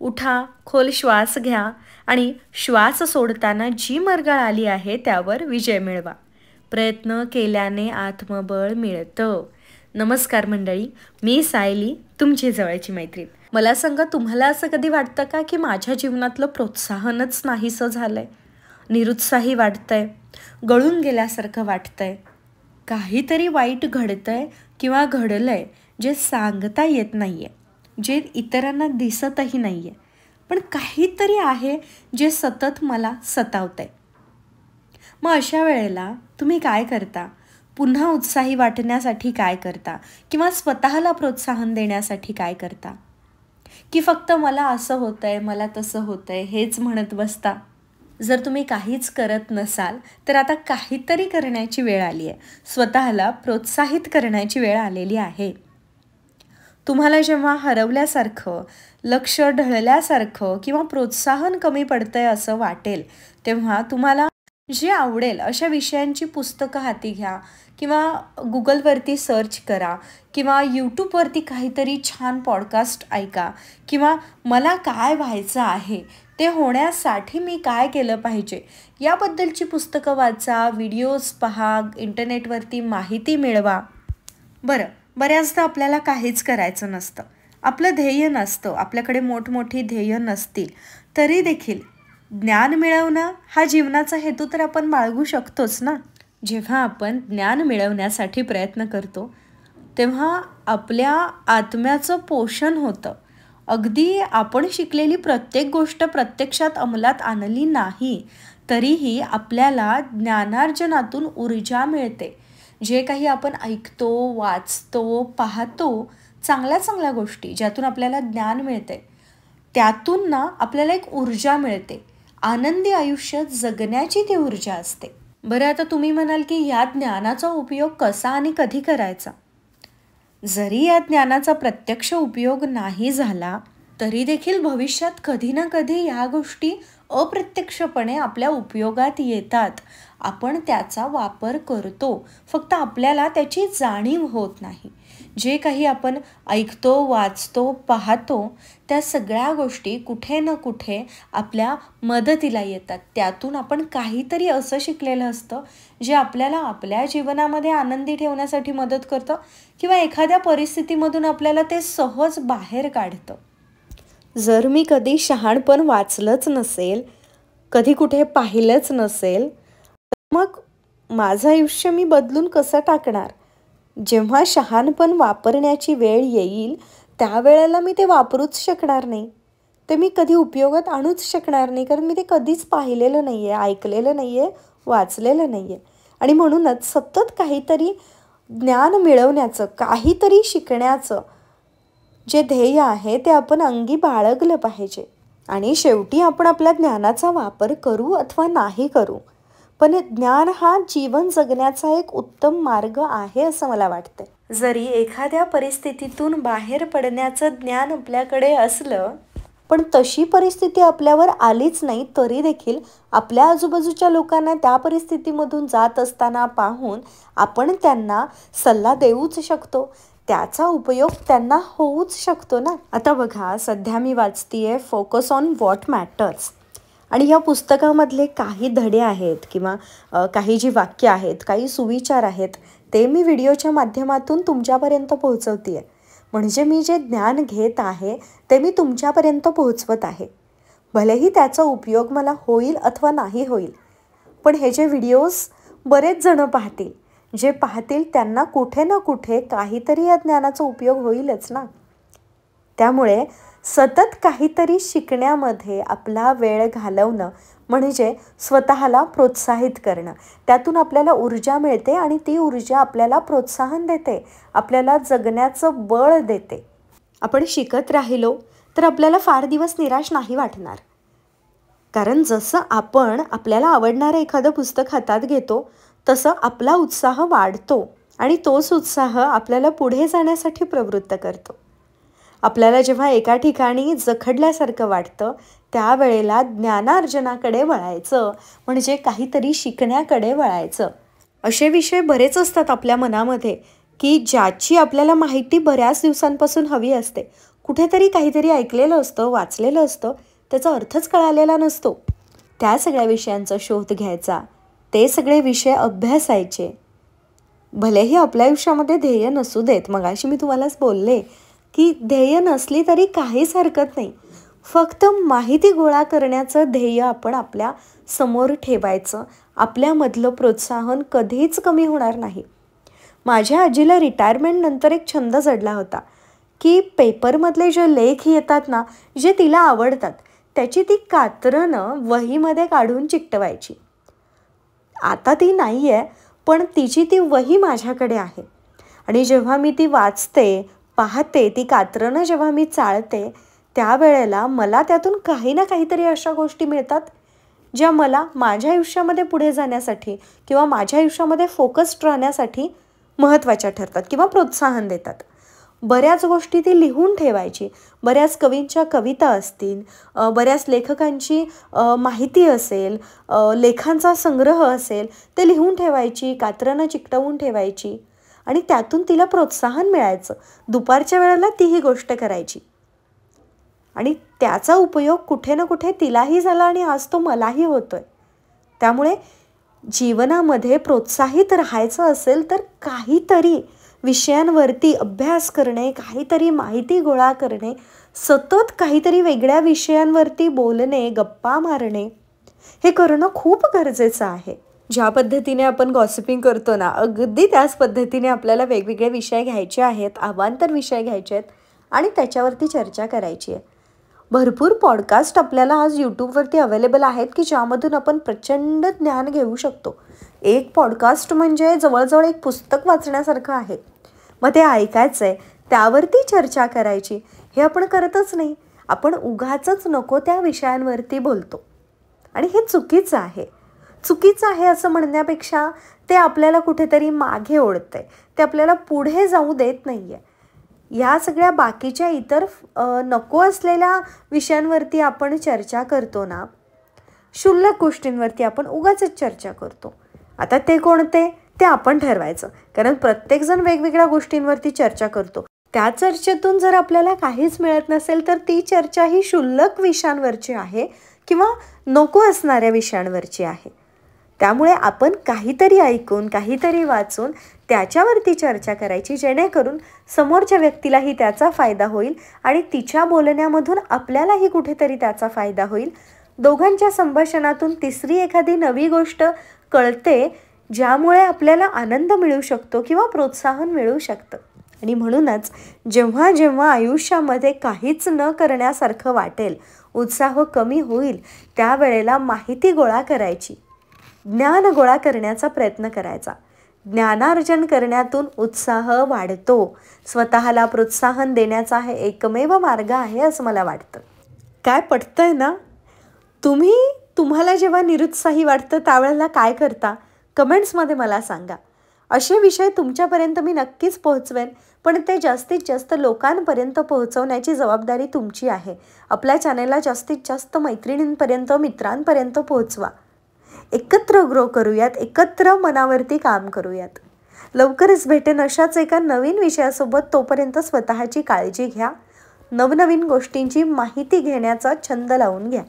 उठा, खोल श्वास घ्या आणि श्वास सोडताना जी मरगळ आली आहे त्यावर विजय मिळवा. प्रयत्न केल्याने आत्मबळ मिळतं. नमस्कार मंडळी, मी सायली, तुमची जवळची मैत्रीण. मला सांगा, तुम्हाला असं कधी वाटतं का की माझ्या जीवनातलं प्रोत्साहनच नाहीसं झालंय? निरुत्साही वाटतंय, गळून गेल्यासारखं वाटतंय, काहीतरी वाईट घडतंय किंवा घडलंय जे सांगता येत नाहीये, जे इतरांना दिसतही नाहीये, पण काहीतरी आहे जे सतत मला सतावतंय. मग अशा वेळेला तुम्ही काय करता? पुन्हा उत्साही वाटण्यासाठी काय करता? किंवा स्वतःला प्रोत्साहन देण्यासाठी काय करता? की फक्त मला असं होतंय, मला तसं होतंय हेच म्हणत बसता? जर तुम्ही काहीच करत नसाल तर आता काहीतरी करण्याची वेळ आली आहे. स्वतःला प्रोत्साहित करण्याची वेळ आलेली आहे. तुम्हाला जेव्हा हरवल्यासारखं, लक्ष ढळल्यासारखं किंवा प्रोत्साहन कमी पडतंय असं वाटेल, तेव्हा तुम्हाला जे आवडेल अशा विषयांची पुस्तकं हाती घ्या किंवा गुगलवरती सर्च करा किंवा यूट्यूबवरती काहीतरी छान पॉडकास्ट ऐका किंवा मला काय व्हायचं आहे ते होण्यासाठी मी काय केलं पाहिजे याबद्दलची पुस्तकं वाचा, व्हिडिओज पहा, इंटरनेटवरती माहिती मिळवा. बऱ्याचदा आपल्याला काहीच करायचं नसतं, आपलं ध्येय नसतं, आपल्याकडे मोठमोठी ध्येय नसतील, तरी देखील ज्ञान मिळवणं हा जीवनाचा हेतू तर आपण बाळगू शकतोच ना. जेव्हा आपण ज्ञान मिळवण्यासाठी प्रयत्न करतो तेव्हा आपल्या आत्म्याचं पोषण होतं. अगदी आपण शिकलेली प्रत्येक गोष्ट प्रत्यक्षात अंमलात आणली नाही तरीही आपल्याला ज्ञानार्जनातून ऊर्जा मिळते. जे काही आपण ऐकतो, वाचतो, पाहतो, चांगल्या चांगल्या गोष्टी ज्यातून आपल्याला ज्ञान मिळते, त्यातून ना आपल्याला एक ऊर्जा मिळते. आनंदी आयुष्य जगण्याची ती ऊर्जा असते. बरं, आता तुम्ही म्हणाल की या ज्ञानाचा उपयोग कसा आणि कधी करायचा? जरी या ज्ञानाचा प्रत्यक्ष उपयोग नाही झाला तरी देखील भविष्यात कधी ना कधी या गोष्टी अप्रत्यक्षपणे आपल्या उपयोगात येतात. आपण त्याचा वापर करतो, फक्त आपल्याला त्याची जाणीव होत नाही. जे काही आपण ऐकतो, वाचतो, पाहतो त्या सगळ्या गोष्टी कुठे ना कुठे आपल्या मदतीला येतात. त्यातून आपण काहीतरी असं शिकलेलं असतं जे आपल्याला आपल्या जीवनामध्ये आनंदी ठेवण्यासाठी मदत करतं किंवा एखाद्या परिस्थितीमधून आपल्याला ते सहज बाहेर काढतं. जर मी कधी शहाणपण वाचलंच नसेल, कधी कुठे पाहिलंच नसेल, मग माझं आयुष्य मी बदलून कसं टाकणार? जेव्हा शहाणपण वापरण्याची वेळ येईल त्यावेळेला मी ते वापरूच शकणार नाही, ते मी कधी उपयोगात आणूच शकणार नाही, कारण मी ते कधीच पाहिलेलं नाही आहे, ऐकलेलं नाही आहे, वाचलेलं नाही आहे. आणि म्हणूनच सतत काहीतरी ज्ञान मिळवण्याचं, काहीतरी शिकण्याचं जे ध्येय आहे ते आपण अंगी बाळगलं पाहिजे. आणि शेवटी आपण आपल्या ज्ञानाचा वापर करू अथवा नाही करू, पण ज्ञान हा जीवन जगण्याचा एक उत्तम मार्ग आहे असं मला वाटतं. जरी एखाद्या परिस्थितीतून बाहेर पडण्याचं ज्ञान आपल्याकडे असलं, पण तशी परिस्थिती आपल्यावर आलीच नाही तरी देखील आपल्या आजूबाजूच्या लोकांना त्या परिस्थितीमधून जात असताना पाहून आपण त्यांना सल्ला देऊच शकतो, त्याचा उपयोग त्यांना होऊच शकतो ना. आता बघा, सध्या मी वाचतीये फोकस ऑन व्हॉट मॅटर्स, आणि या पुस्तकामधले काही धडे आहेत किंवा काही जी वाक्य आहेत, काही सुविचार आहेत, ते मी व्हिडिओच्या माध्यमातून तुमच्यापर्यंत पोहोचवते आहे. म्हणजे मी जे ज्ञान घेत आहे ते मी तुमच्यापर्यंत पोहोचवत आहे. भलेही त्याचा उपयोग मला होईल अथवा नाही होईल, पण हे जे व्हिडिओज बरेच जण पाहतील, जे पाहतील त्यांना कुठे ना कुठे काहीतरी या ज्ञानाचा उपयोग होईलच ना. त्यामुळे सतत काहीतरी शिकण्यामध्ये आपला वेळ घालवणं म्हणजे स्वतःला प्रोत्साहित करणं. त्यातून आपल्याला ऊर्जा मिळते आणि ती ऊर्जा आपल्याला प्रोत्साहन देते, आपल्याला जगण्याचं बळ देते. आपण शिकत राहिलो तर आपल्याला फार दिवस निराश नाही वाटणार, कारण जसं आपण आपल्याला आवडणारं एखादं पुस्तक हातात घेतो तसं आपला उत्साह वाढतो आणि तोच उत्साह आपल्याला पुढे जाण्यासाठी प्रवृत्त करतो. आपल्याला जेव्हा एका ठिकाणी जखडल्यासारखं वाटतं त्यावेळेला ज्ञानार्जनाकडे वळायचं, म्हणजे काहीतरी शिकण्याकडे वळायचं. असे विषय बरेच असतात आपल्या मनामध्ये की ज्याची आपल्याला माहिती बऱ्याच दिवसांपासून हवी असते. कुठेतरी काहीतरी ऐकलेलं असतं, वाचलेलं असतं, त्याचा अर्थच कळालेला नसतो. त्या सगळ्या विषयांचा शोध घ्यायचा, ते सगळे विषय अभ्यासायचे. भलेही आपल्या आयुष्यामध्ये ध्येय नसू देत, मगाशी मी तुम्हालाच बोलले की ध्येय नसली तरी काहीच हरकत नाही. फक्त माहिती गोळा करण्याचं ध्येय आपण आपल्या समोर ठेवायचं. आपल्यामधलं प्रोत्साहन कधीच कमी होणार नाही. माझ्या आजीला रिटायरमेंटनंतर एक छंद जडला होता की पेपरमधले जे लेख येतात ना, जे तिला आवडतात, त्याची ती कात्रणं वहीमध्ये काढून चिकटवायची. आता ती नाही आहे, पण तिची ती वही माझ्याकडे आहे. आणि जेव्हा मी ती वाचते, पाहते, ती कात्रणं जेव्हा मी चाळते, त्यावेळेला मला त्यातून काही ना काहीतरी अशा गोष्टी मिळतात ज्या मला माझ्या आयुष्यामध्ये पुढे जाण्यासाठी किंवा माझ्या आयुष्यामध्ये फोकस्ड राहण्यासाठी महत्त्वाच्या ठरतात किंवा प्रोत्साहन देतात. बऱ्याच गोष्टी ती लिहून ठेवायची. बऱ्याच कवींच्या कविता असतील, बऱ्याच लेखकांची माहिती असेल, लेखांचा संग्रह असेल, ते लिहून ठेवायची, कात्रणं चिकटवून ठेवायची आणि त्यातून तिला प्रोत्साहन मिळायचं. दुपारच्या वेळेला ती ही गोष्ट करायची आणि त्याचा उपयोग कुठे ना कुठे तिलाही झाला आणि आज तो मलाही होतोय. त्यामुळे जीवनामध्ये प्रोत्साहित राहायचं असेल तर काहीतरी विषयांवरती अभ्यास करणे, काहीतरी माहिती गोळा करणे, सतत काहीतरी वेगळ्या विषयांवरती बोलणे, गप्पा मारणे, हे करणं खूप गरजेचं आहे. ज्या पद्धतीने आपण गॉसिपिंग करतो ना, अगदी त्याच पद्धतीने आपल्याला वेगवेगळे विषय घ्यायचे आहेत, अवांतर विषय घ्यायचे आहेत आणि त्याच्यावरती चर्चा करायची आहे. भरपूर पॉडकास्ट आपल्याला आज यूट्यूबवरती अवेलेबल आहेत की ज्यामधून आपण प्रचंड ज्ञान घेऊ शकतो. एक पॉडकास्ट म्हणजे जवळजवळ एक पुस्तक वाचण्यासारखं आहे. मग ते ऐकायचं आहे, त्यावरती चर्चा करायची. हे आपण करतच नाही. आपण उगाचच नको त्या विषयांवरती बोलतो आणि हे चुकीचं आहे. चुकीचं आहे असं म्हणण्यापेक्षा ते आपल्याला कुठेतरी मागे ओढतंय, ते आपल्याला पुढे जाऊ देत नाही आहे. या सगळ्या बाकीच्या इतर नको असलेल्या विषयांवरती आपण चर्चा करतो ना, क्षुल्लक गोष्टींवरती आपण उगाचच चर्चा करतो. आता ते कोणते ते आपण ठरवायचं, कारण प्रत्येकजण वेगवेगळ्या गोष्टींवरती चर्चा करतो. त्या चर्चेतून जर आपल्याला काहीच मिळत नसेल तर ती चर्चा ही क्षुल्लक विषयांवरची आहे किंवा नको असणाऱ्या विषयांवरची आहे. त्यामुळे आपण काहीतरी ऐकून, काहीतरी वाचून त्याच्यावरती चर्चा करायची, जेणेकरून समोरच्या व्यक्तीलाही त्याचा फायदा होईल आणि तिच्या बोलण्यामधून आपल्यालाही कुठेतरी त्याचा फायदा होईल. दोघांच्या संभाषणातून तिसरी एखादी नवी गोष्ट कळते, ज्यामुळे आपल्याला आनंद मिळू शकतो किंवा प्रोत्साहन मिळू शकतं. आणि म्हणूनच जेव्हा जेव्हा आयुष्यामध्ये काहीच न करण्यासारखं वाटेल, उत्साह कमी होईल, त्यावेळेला माहिती गोळा करायची, ज्ञान गोळा करण्याचा प्रयत्न करायचा. ज्ञानार्जन करण्यातून उत्साह वाढतो. स्वतःला प्रोत्साहन देण्याचा हे एकमेव मार्ग आहे असं मला वाटतं. काय पटतंय ना? तुम्हाला जेव्हा निरुत्साही वाटतं त्यावेळेला काय करता? कमेंट्समध्ये मला सांगा. असे विषय तुमच्यापर्यंत मी नक्कीच पोहोचवेन, पण ते जास्तीत जास्त लोकांपर्यंत पोहोचवण्याची जबाबदारी तुमची आहे. आपल्या चॅनेलला जास्तीत जास्त मैत्रिणींपर्यंत, मित्रांपर्यंत पोहोचवा. एकत्र ग्रो करूयात, एकत्र मनावरती काम करूयात. लवकरच भेटेन अशाच एका नवीन विषयासोबत. तोपर्यंत स्वतःची काळजी घ्या. नवनवीन गोष्टींची माहिती घेण्याचा छंद लावून घ्या.